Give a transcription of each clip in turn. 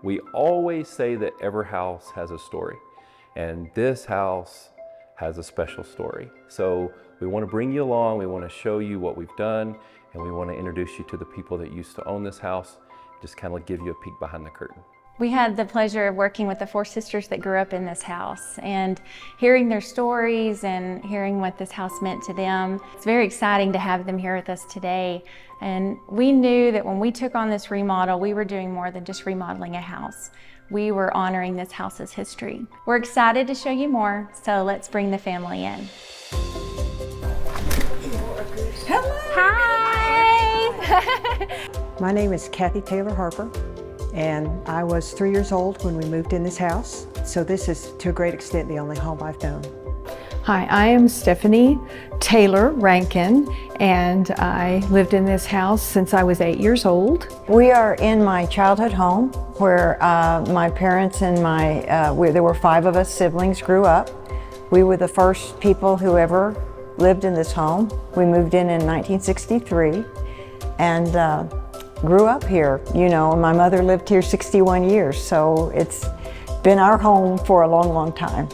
We always say that every house has a story, and this house has a special story. So we want to bring you along, we want to show you what we've done, and we want to introduce you to the people that used to own this house, just kind of give you a peek behind the curtain. We had the pleasure of working with the 4 sisters that grew up in this house and hearing their stories and hearing what this house meant to them. It's very exciting to have them here with us today. And we knew that when we took on this remodel, we were doing more than just remodeling a house. We were honoring this house's history. We're excited to show you more, so let's bring the family in. Hello. Hi! My name is Kathy Taylor Harper, and I was 3 years old when we moved in this house. So this is, to a great extent, the only home I've known. Hi, I am Stephanie Taylor Rankin, and I lived in this house since I was 8 years old. We are in my childhood home where my parents and there were 5 of us siblings grew up. We were the first people who ever lived in this home. We moved in 1963 and grew up here, you know, and my mother lived here 61 years, so it's been our home for a long, long time.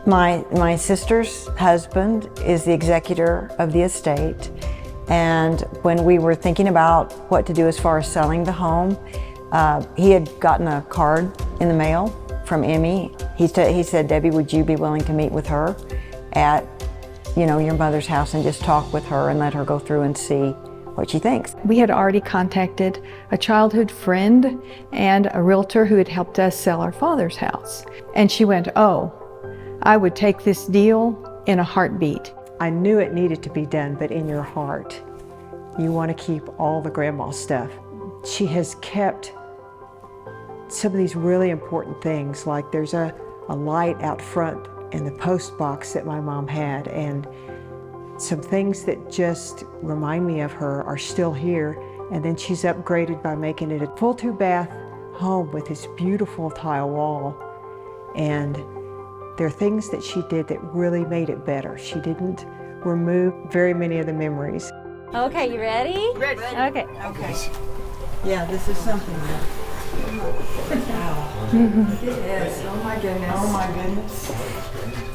My sister's husband is the executor of the estate, and when we were thinking about what to do as far as selling the home, he had gotten a card in the mail from Emmy. He said, Debbie, would you be willing to meet with her at, you know, your mother's house and just talk with her and let her go through and see what she thinks. We had already contacted a childhood friend and a realtor who had helped us sell our father's house. And she went, oh, I would take this deal in a heartbeat. I knew it needed to be done, but in your heart, you want to keep all the grandma stuff. She has kept some of these really important things, like there's a light out front in the post box that my mom had, and some things that just remind me of her are still here. And then she's upgraded by making it a full 2-bath home with this beautiful tile wall. And there are things that she did that really made it better. She didn't remove very many of the memories. Okay, you ready? Ready. Okay. Okay. Yeah, this is something. Wow. Yes. Oh my goodness. Oh my goodness.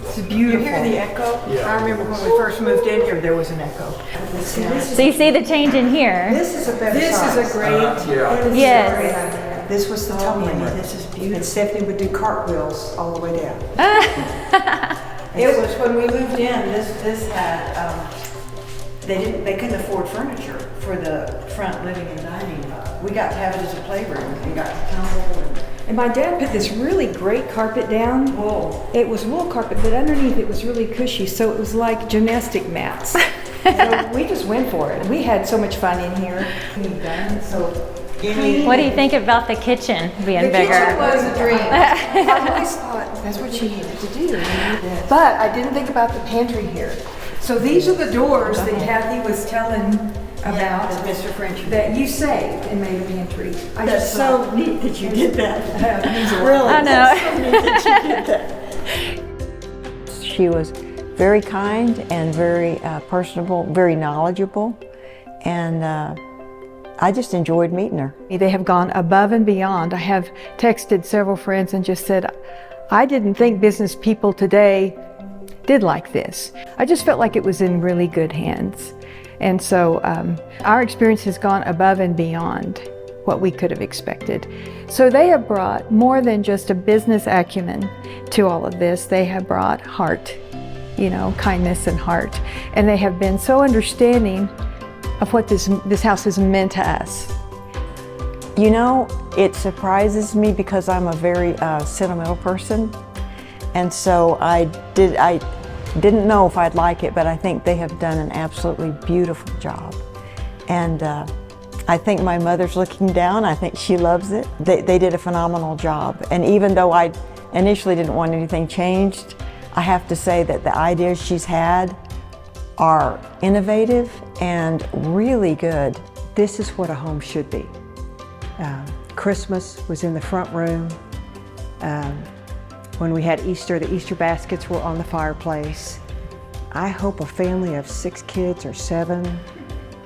It's beautiful. You hear the echo? Yeah. I remember when we first moved in here, there was an echo. So you see the change in here? This is a better size. This is a great. Yes. This was the tumbling. This is beautiful. And Stephanie would do cartwheels all the way down. It was when we moved in. This had they couldn't afford furniture for the front living and dining. We got to have it as a playroom and got to tumble. And my dad put this really great carpet down. Wool. It was wool carpet, but underneath it was really cushy, so it was like gymnastic mats. So we just went for it. We had so much fun in here. What do you think about the kitchen being bigger? The kitchen was a dream. I always thought that's what you needed to do. But I didn't think about the pantry here. So these are the doors that Kathy was telling about, Mr. French, that you saved and made a pantry. That's so neat that you did that. Really? I know. That's so neat that you did that. She was very kind and very personable, very knowledgeable, and I just enjoyed meeting her. They have gone above and beyond. I have texted several friends and just said, I didn't think business people today did like this. I just felt like it was in really good hands. And so our experience has gone above and beyond what we could have expected. So they have brought more than just a business acumen to all of this. They have brought heart, you know, kindness and heart. And they have been so understanding of what this house has meant to us. You know, it surprises me because I'm a very sentimental person. And so I didn't know if I'd like it, but I think they have done an absolutely beautiful job. And I think my mother's looking down. I think she loves it. They did a phenomenal job. And even though I initially didn't want anything changed, I have to say that the ideas she's had are innovative and really good. This is what a home should be. Christmas was in the front room. When we had Easter, the Easter baskets were on the fireplace. I hope a family of 6 kids or 7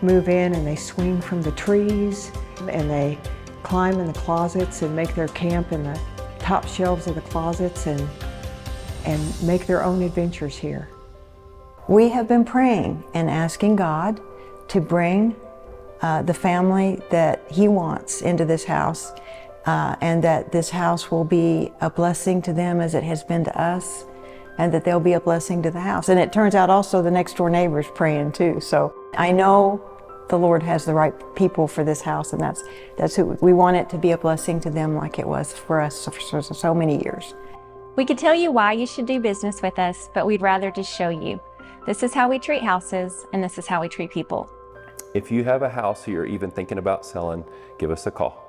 move in and they swing from the trees and they climb in the closets and make their camp in the top shelves of the closets and make their own adventures here. We have been praying and asking God to bring the family that He wants into this house, and that this house will be a blessing to them as it has been to us, and that they'll be a blessing to the house. And it turns out also the next door neighbor's praying too. So I know the Lord has the right people for this house, and that's who we want it to be, a blessing to them like it was for us for so many years. We could tell you why you should do business with us, but we'd rather just show you. This is how we treat houses, and this is how we treat people. If you have a house you're even thinking about selling, give us a call.